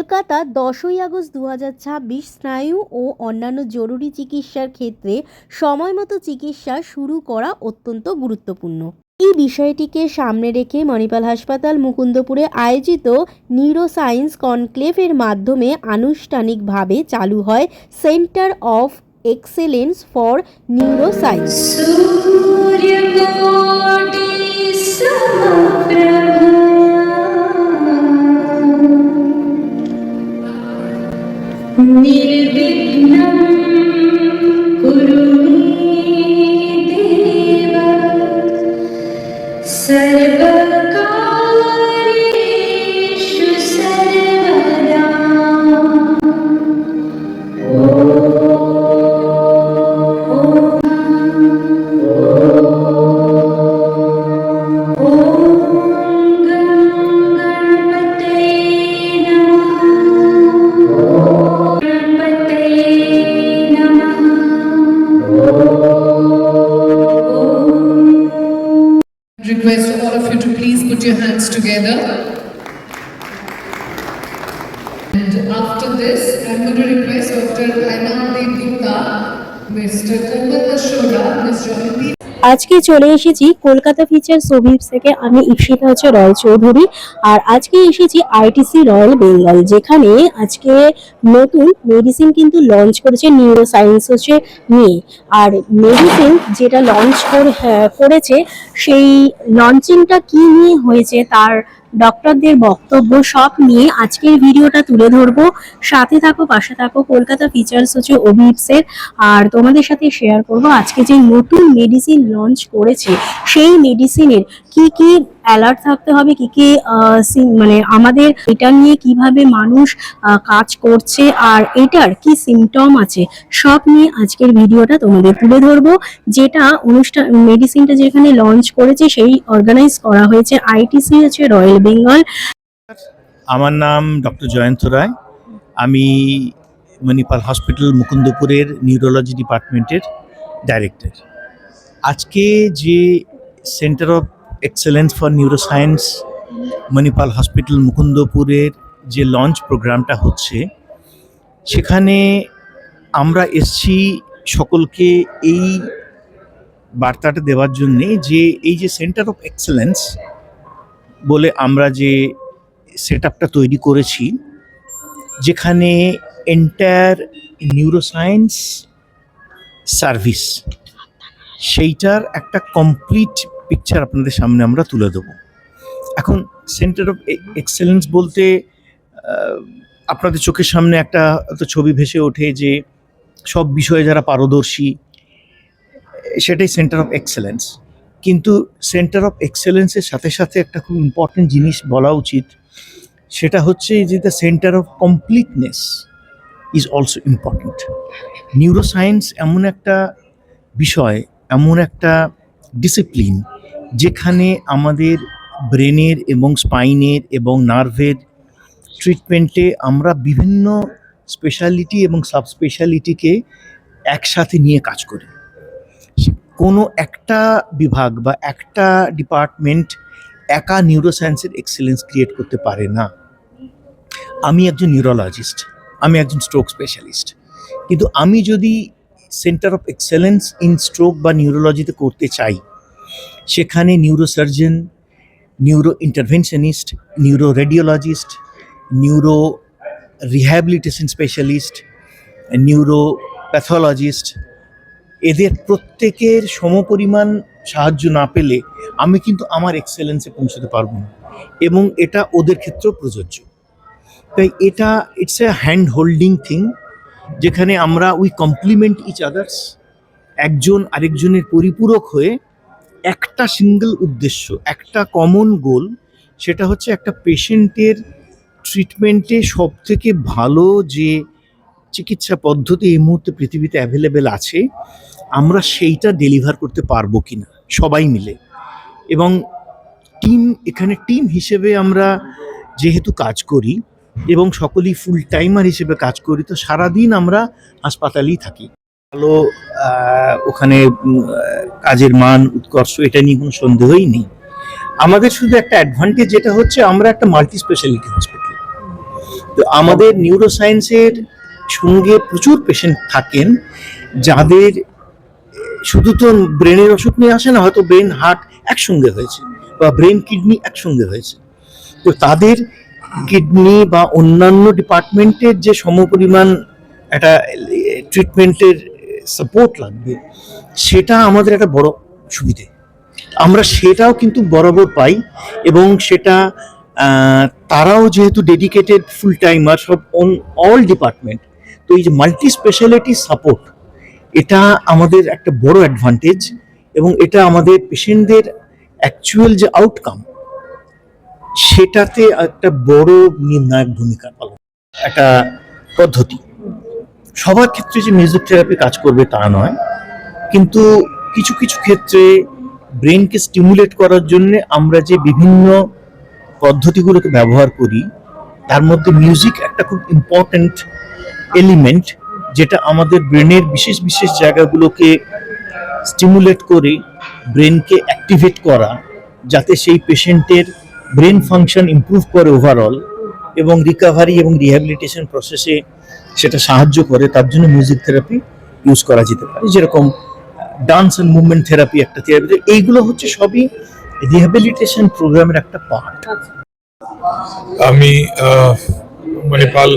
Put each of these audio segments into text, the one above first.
Kolkata 10ই August 2026 স্নায়ু ও অন্যান্য জরুরি চিকিৎসার ক্ষেত্রে সময়মতো চিকিৎসা শুরু করা অত্যন্ত গুরুত্বপূর্ণ। এই বিষয়টিকে সামনে রেখে মণিপাল হাসপাতাল মুকুন্দপুরে আয়োজিত নিউরোসায়েন্স কনক্লেভের মাধ্যমে আনুষ্ঠানিকভাবে চালু হয় centre of excellence for neuroscience. निर्विघ्नं कुरु मे देव सर्वकार्येषु सर्वदा। Request all of you to please put your hands together. And after this, I'm going to request Dr. Ainamdev Gupta, Mr. Komal Ashora, Ms. Joyati. আজকে চলে এসেছি কলকাতা ফিচার্স অভিপস থেকে। আমি ঈপ্সিতা রয় চৌধুরী, আর আজকে এসেছি আইটিসি রয়্যাল বেঙ্গল, যেখানে আজকে নতুন মেডিসিন কিন্তু লঞ্চ করেছে নিউরোসায়েন্স নিয়ে। আর মেডিসিন যেটা লঞ্চ করেছে সেই লঞ্চিংটা কি নিয়ে হয়েছে, তার ডক্টরদের বক্তব্য সব নিয়ে আজকের ভিডিওটা তুলে ধরবো। সাথে থাকো, পাশে থাকো। কলকাতা ফিচার্স অভিপসের, আর তোমাদের সাথে শেয়ার করব আজকে যে নতুন মেডিসিন লঞ্চ করেছে সেই মেডিসিনের কি কি অ্যালার্ট থাকতে হবে, কি কি মানে আমাদের এটা নিয়ে কিভাবে মানুষ কাজ করছে, আর এটার কি সিমটম আছে, সব নিয়ে আজকের ভিডিওটা তোমাদের তুলে ধরবো। যেটা অনুষ্ঠান মেডিসিনটা যেখানে লঞ্চ করেছে সেই অর্গানাইজ করা হয়েছে আইটিসি রয়্যাল বেঙ্গল। আমার নাম ডক্টর জয়ন্ত রায়। আমি মণিপাল হসপিটাল মুকুন্দপুরের নিউরোলজি ডিপার্টমেন্টের ডাইরেক্টর। আজকে যে centre of excellence for neuroscience Manipal hospital মুকুন্দপুরের যে লঞ্চ প্রোগ্রামটা হচ্ছে, সেখানে আমরা এসছি সকলকে এই বার্তাটা দেওয়ার জন্যে যে এই যে সেন্টার অফ এক্সেলেন্স বলে আমরা যে সেট আপটা তৈরি করেছি, যেখানে এন্টায়ার নিউরোসায়েন্স সার্ভিস, সেইটার একটা কমপ্লিট পিকচার আপনাদের সামনে আমরা তুলে দেবো। এখন সেন্টার অফ এক্সেলেন্স বলতে আপনাদের চোখের সামনে একটা ছবি ভেসে ওঠে যে সব বিষয়ে যারা পারদর্শী, সেটাই সেন্টার অফ এক্সেলেন্স। কিন্তু সেন্টার অফ এক্সেলেন্সের সাথে সাথে একটা খুব ইম্পর্টেন্ট জিনিস বলা উচিত, সেটা হচ্ছে যে the centre of completeness is also important. Neuroscience এমন একটা বিষয়, এমন একটা ডিসিপ্লিন, যেখানে আমাদের ব্রেনের এবং স্পাইনের এবং নার্ভের ট্রিটমেন্টে আমরা বিভিন্ন স্পেশালিটি এবং সাবস্পেশালিটিকে একসাথে নিয়ে কাজ করি। কোনো একটা বিভাগ বা একটা ডিপার্টমেন্ট একা নিউরোসায়েন্সের এক্সেলেন্স ক্রিয়েট করতে পারে না। আমি একজন নিউরোলজিস্ট, আমি একজন স্ট্রোক স্পেশালিস্ট, কিন্তু আমি যদি centre of excellence in stroke বা নিউরোলজিতে করতে চাই, সেখানে neurosurgeon, neuro interventionist, neuro radiologist, neuro rehabilitation specialist, neuro pathologist, এদের প্রত্যেকের সমপরিমাণ সাহায্য না পেলে আমি কিন্তু আমার এক্সেলেন্সে পৌঁছতে পারবো না, এবং এটা ওদের ক্ষেত্রেও প্রযোজ্য। তাই এটা it's a hand holding thing, যেখানে আমরা উই কমপ্লিমেন্ট ইচ আদার্স, একজন আরেকজনের পরিপূরক হয়ে একটা সিঙ্গেল উদ্দেশ্য, একটা কমন গোল, সেটা হচ্ছে একটা পেশেন্টের ট্রিটমেন্টে সব থেকে ভালো যে চিকিৎসা পদ্ধতি এই মুহূর্তে পৃথিবীতে অ্যাভেলেবেল আছে, আমরা সেইটা ডেলিভার করতে পারবো কিনা সবাই মিলে। এবং এখানে টিম হিসেবে আমরা যেহেতু কাজ করি এবং সকলেই ফুল টাইমার হিসেবে কাজ করি, তো সারাদিন আমরা হাসপাতালেই থাকি। ভালো ওখানে কাজের মান উৎকর্ষ, এটা নিয়ে কোনো সন্দেহই নেই। আমাদের শুধু একটা অ্যাডভান্টেজ, যেটা হচ্ছে আমরা একটা মাল্টি স্পেশালিটি হসপিটাল। তো আমাদের নিউরোসায়েন্সের সঙ্গে প্রচুর পেশেন্ট থাকেন যাদের শুধু তো ব্রেনের অসুখ নিয়ে আসে না, হয়তো ব্রেন হার্ট একসঙ্গে হয়েছে বা ব্রেন কিডনি একসঙ্গে হয়েছে। তো তাদের কিডনি বা অন্যান্য ডিপার্টমেন্টের যে সমপরিমাণ একটা ট্রিটমেন্টের সাপোর্ট লাগবে, সেটা আমাদের একটা বড় সুবিধে। আমরা সেটাও কিন্তু বরাবর পাই, এবং সেটা তারাও যেহেতু ডেডিকেটেড ফুল টাইমার সব অন অল ডিপার্টমেন্ট, তো এই যে মাল্টি স্পেশালিটি সাপোর্ট, এটা আমাদের একটা বড় অ্যাডভান্টেজ, এবং এটা আমাদের পেশেন্টদের অ্যাকচুয়াল যে আউটকাম সেটাতে একটা বড় নির্ণায়ক ভূমিকা পালন একটা পদ্ধতি। সবার ক্ষেত্রে যে মিউজিক থেরাপি কাজ করবে তা নয়, কিন্তু কিছু কিছু ক্ষেত্রে ব্রেনকে স্টিমুলেট করার জন্য আমরা যে বিভিন্ন পদ্ধতিগুলোকে ব্যবহার করি, তার মধ্যে মিউজিক একটা খুব ইম্পর্ট্যান্ট এলিমেন্ট, যেটা আমাদের ব্রেনের বিশেষ বিশেষ জায়গাগুলোকে স্টিমুলেট করে ব্রেনকে অ্যাক্টিভেট করা, যাতে সেই পেশেন্টের ব্রেন ফাংশন ইমপ্রুভ করে ওভারঅল, এবং রিকভারি এবং রিহ্যাবিলিটেশন প্রসেসে সেটা সাহায্য করে। তার জন্য মিউজিক থেরাপি ইউজ করা যেতে পারে, যেরকম ডান্স অ্যান্ড মুভমেন্ট থেরাপি একটা থেরাপি। এইগুলো হচ্ছে সবই রিহ্যাবিলিটেশন প্রোগ্রামের একটা পার্ট। আমি মণিপাল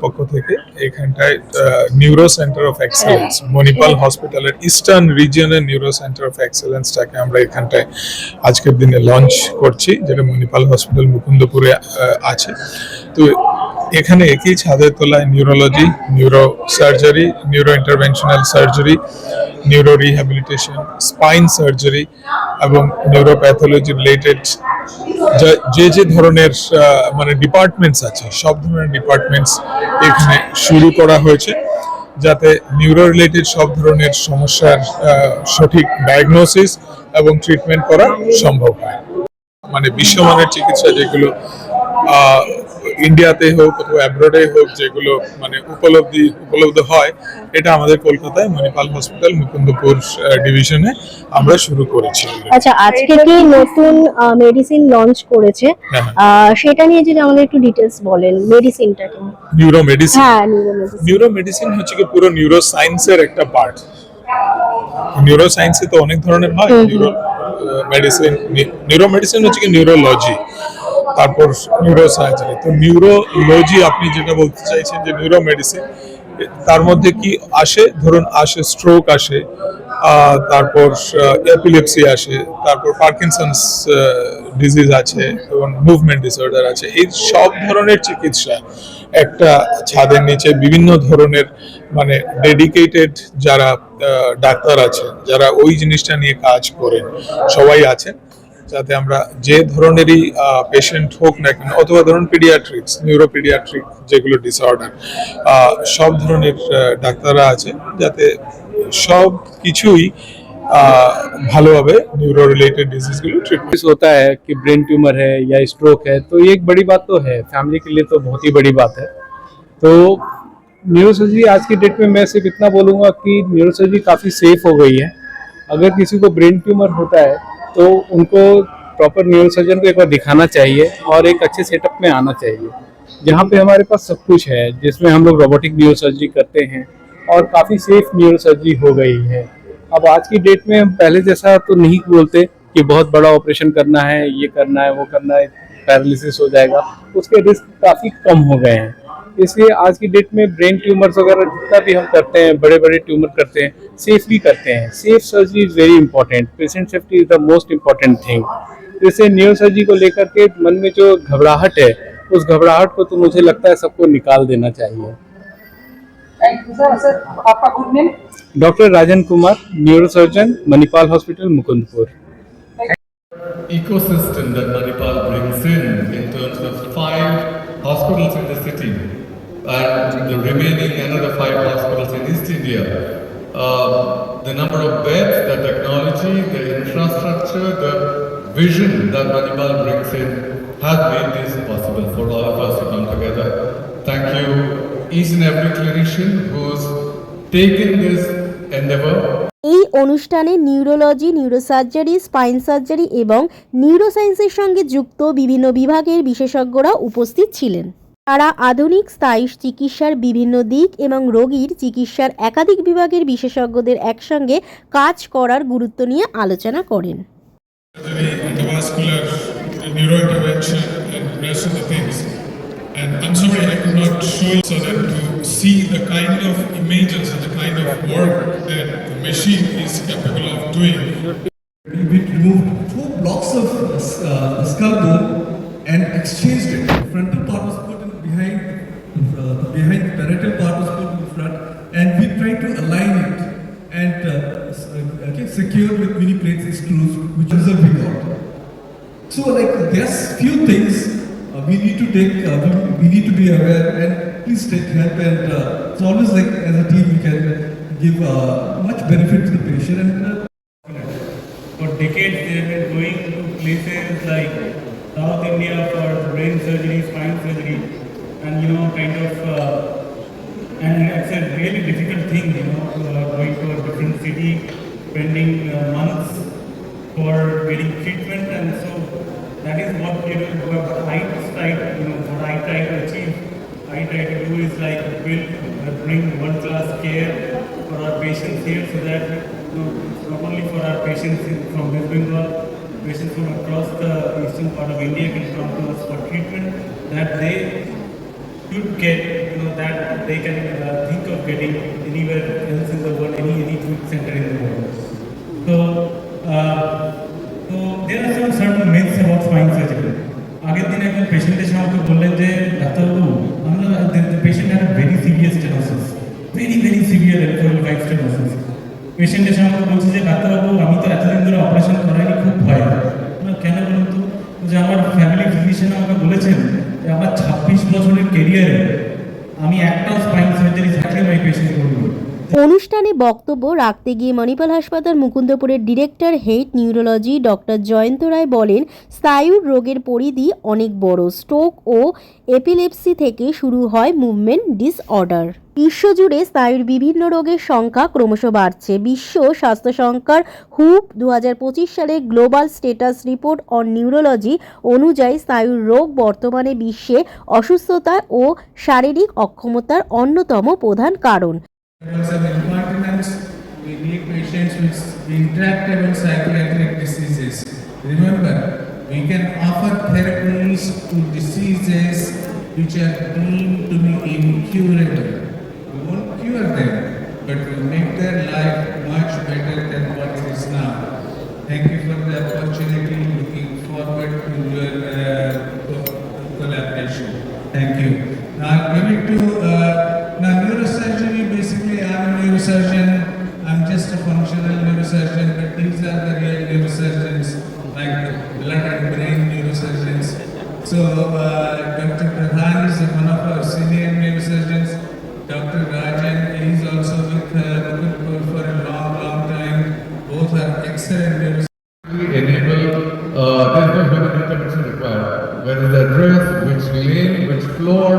পক্ষ থেকে এখানটায় neuro centre of excellence, Manipal হসপিটালের ইস্টার্ন রিজিয়নের নিউরো সেন্টার অফ এক্সেলেন্সটাকে আমরা এখানটায় আজকের দিনে লঞ্চ করছি, যেটা মণিপাল হসপিটাল মুকুন্দপুরে আছে। তো এখানে একই ছাদের তলায় neurology, neuro surgery, neuro interventional surgery, neuro rehabilitation, spine surgery এবং নিউরোপ্যাথোলজি রিলেটেড যে ধরনের মানে ডিপার্টমেন্টস আছে, সব ধরনের ডিপার্টমেন্টস এখানে শুরু করা হয়েছে, যাতে নিউরো রিলেটেড সব ধরনের সমস্যার সঠিক ডায়াগনোসিস এবং ট্রিটমেন্ট করা সম্ভব হয়। মানে বিশ্বমানের চিকিৎসা যেগুলো ইন্ডিয়াতে হোক অথবা অ্যাব্রডে হোক, যেগুলো মানে উপলব্ধ হয়, এটা আমাদের কলকাতায় মণিপাল হসপিটাল মুকুন্দপুর ডিভিশনে আমরা শুরু করেছি। আচ্ছা, আজকে কি নতুন মেডিসিন লঞ্চ করেছে, সেটা নিয়ে যদি আমাদের একটু ডিটেলস বলেন। মেডিসিনটা কি? Neuro medicine. হ্যাঁ, নিউরো মেডিসিন হচ্ছে কি পুরো নিউরো সায়েন্সের একটা পার্ট। নিউরো সায়েন্সে তো অনেক ধরনের হয়। নিউরো মেডিসিন হচ্ছে কি নিউরোলজি, তারপর নিউরো সার্জারি। তো নিউরোলজি আপনি যেটা বলতে চাইছেন যে নিউরো মেডিসিন, তার মধ্যে কি আসে, ধরুন আসে স্ট্রোক আসে, তারপর এপিলেপসি আসে, তারপর পার্কিনসন্স ডিজিজ আছে এবং মুভমেন্ট ডিসঅর্ডার আছে। এই সব ধরনের চিকিৎসা একটা ছাদের নিচে বিভিন্ন ধরনের মানে ডেডিকেটেড যারা ডাক্তার আছেন, যারা ওই জিনিসটা নিয়ে কাজ করেন, সবাই আছেন, যাতে আমরা যে ধরনেরই পেশেন্ট হোক না কেন, অথবা ধরুন পিডিয়াট্রিক্স, নিউরোপিডিয়াট্রিক যেগুলো ডিসঅর্ডার, সব ধরনের ডাক্তাররা আছে, যাতে সব কিছুই ভালোভাবে নিউরো रिलेटेड डिजीज गुलो ट्रीटमेंट होता है कि ब्रेन ट्यूमर है या स्ट्रोक है, तो ये एक बड़ी बात तो है, फैमिली के लिए तो बहुत ही बड़ी बात है। तो न्यूरोसर्जरी आज की डेट में मैं सिर्फ इतना बोलूँगा कि न्यूरोसर्जरी काफ़ी सेफ हो गई है। अगर किसी को ब्रेन ट्यूमर होता है तो उनको प्रॉपर न्यूरोसर्जन को एक बार दिखाना चाहिए और एक अच्छे सेटअप में आना चाहिए, जहाँ पे हमारे पास सब कुछ है, जिसमें हम लोग रोबोटिक न्यूरोसर्जरी करते हैं और काफ़ी सेफ न्यूरोसर्जरी हो गई है। अब आज की डेट में हम पहले जैसा तो नहीं बोलते कि बहुत बड़ा ऑपरेशन करना है, ये करना है, वो करना है, पैरालिसिस हो जाएगा, उसके रिस्क काफ़ी कम हो गए हैं। इसलिए आज की डेट में ब्रेन ट्यूमर्स वगैरह जितना भी हम करते हैं, बड़े बड़े ट्यूमर करते हैं, सेफली करते हैं। Safe surgery is very important, patient safety is the most important thing. जैसे न्यूरो सर्जरी को लेकर के मन में जो घबराहट है, उस घबराहट को तो मुझे लगता है सबको निकाल देना चाहिए। Thank you sir. आपका good name? Doctor Rajan Kumar, neurosurgeon, Manipal hospital Mukundpur. Ecosystem that Manipal brings in terms of 5 hospitals in the city and the remaining another 5 hospitals in East India. The number of beds, the technology, the infrastructure, the vision that Manipal brings in has made this possible for all of us to come together. Thank you each and every clinician who's taken this endeavor. এই অনুষ্ঠানে neurology, neurosurgery, spine surgery এবং নিউরোসায়েন্সের সঙ্গে যুক্ত বিভিন্ন বিভাগের বিশেষজ্ঞরা উপস্থিত ছিলেন। তারা আধুনিক স্থায়ী চিকিৎসার বিভিন্ন দিক এবং রোগীর চিকিৎসার একাধিক বিভাগের বিশেষজ্ঞদের একসঙ্গে কাজ করার গুরুত্ব নিয়ে আলোচনা করেন। Endovascular, neurointervention, and rest of the things. And I'm sorry I could not show you so that to see the kind of images and the kind of work that the machine is capable of doing. We removed 4 blocks of skull bone and exchanged it. The frontal part was put in behind the parietal part was put in front, and we tried to align it and secure with mini plates and screws, which result we got. So like there's few things we need to take, we need to be aware, and please take help. And it's always like as a team we can give much benefit to the patient. And for decades they have been going to places like South India for brain surgery, spine surgery, and kind of and it's a really difficult thing, going to a different city, spending months for getting treatment. And so that is what what I try to achieve. I try to do is like bring world-class care for our patients here, so that not only for our patients from West Bengal, patients from across the eastern part of India can come to us for treatment, that they should get, that they can think of getting anywhere else in the world, any good center in the world. So there are some certain myths about spine surgery. আগের দিন একজন patient এসে আমাকে বললেন যে ডাক্তারবাবু, আমরা patient had very serious stenosis, very severe L4-L5 stenosis. Patient এসে আমাকে বলছে যে ডাক্তারবাবু, আমি তো এতদিন ধরে অপারেশন করাইনি, খুব ভয়। কেন বলুন তো? যে আমার ফ্যামিলি ফিজিশিয়ান আমাকে বলেছেন যে আমার 26 বছরের কেরিয়ারে আমি একটাও স্পাইন সার্জারি থাকলে আমি পেশেন্ট করবো। অনুষ্ঠানে বক্তব্য রাখতে গিয়ে মণিপাল হাসপাতাল মুকুন্দপুরের director head neurology doctor Jayanta Roy বলেন, স্নায়ুর রোগের পরিধি অনেক বড়। স্ট্রোক ও এপিলেপসি থেকে শুরু হয় মুভমেন্ট ডিসঅর্ডার। বিশ্বজুড়ে স্নায়ুর বিভিন্ন রোগের সংখ্যা ক্রমশ বাড়ছে। বিশ্ব স্বাস্থ্য সংস্থার হুপ 2025 সালে global status report on neurology অনুযায়ী স্নায়ুর রোগ বর্তমানে বিশ্বে অসুস্থতা ও শারীরিক অক্ষমতার অন্যতম প্রধান কারণ। Because of incontinence, we need patients with intractable psychiatric diseases. Remember, we can offer therapies to diseases which are deemed to be incurable. We won't cure them, but we make their life much better than what it is now. Thank you for the opportunity. Looking forward to your collaboration. Thank you. Now, coming to neurosurgery, basically I'm a neurosurgeon. I'm just a functional neurosurgeon, but these are the real neurosurgeons, like the blood and brain neurosurgeons. So Dr. Pradhan is one of our senior neurosurgeons. Dr. Rajan is also with Mukundpur for a long time. Both are excellent neurosurgeons. We enable, there's no human intervention required. Whether the address, which lane, which floor,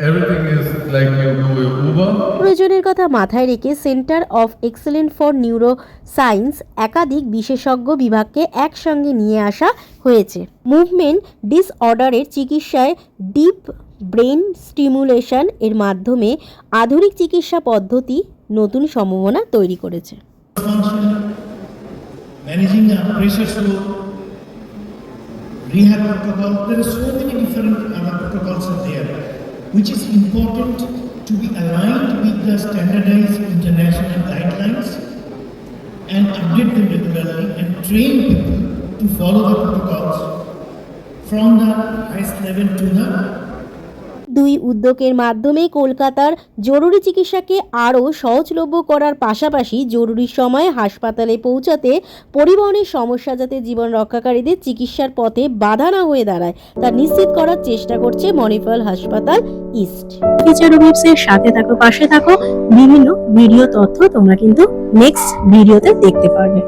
everything is like you do Uber. প্রয়োজনের কথা মাথায় রেখে centre of excellence for neuro science একাধিক বিশেষজ্ঞ বিভাগকে একসঙ্গে নিয়ে আসা হয়েছে। মুভমেন্ট ডিসঅর্ডারের চিকিৎসায় ডিপ ব্রেন স্টিমুলেশন এর মাধ্যমে আধুনিক চিকিৎসা পদ্ধতি নতুন সম্ভাবনা তৈরি করেছে। Managing a pressure flow, rehab protocol, there are so many different other protocols are there, which is important to be aligned with the standardized international guidelines and update them regularly and train people to follow the protocols from the highest level to the দুই উদ্যোগের মাধ্যমে কলকাতার জরুরি চিকিৎসাকে আরও সহজলভ্য করার পাশাপাশি জরুরি সময়ে হাসপাতালে পৌঁছাতে পরিবহনের সমস্যা যাতে জীবন রক্ষাকারীদের চিকিৎসার পথে বাধা না হয়ে দাঁড়ায় তা নিশ্চিত করার চেষ্টা করছে মণিপাল হাসপাতাল ইস্ট। ফিচার রিভিউসের সাথে থাকো, পাশে থাকো। বিভিন্ন ভিডিও তথ্য তোমরা কিন্তু নেক্সট ভিডিওতে দেখতে পারবে।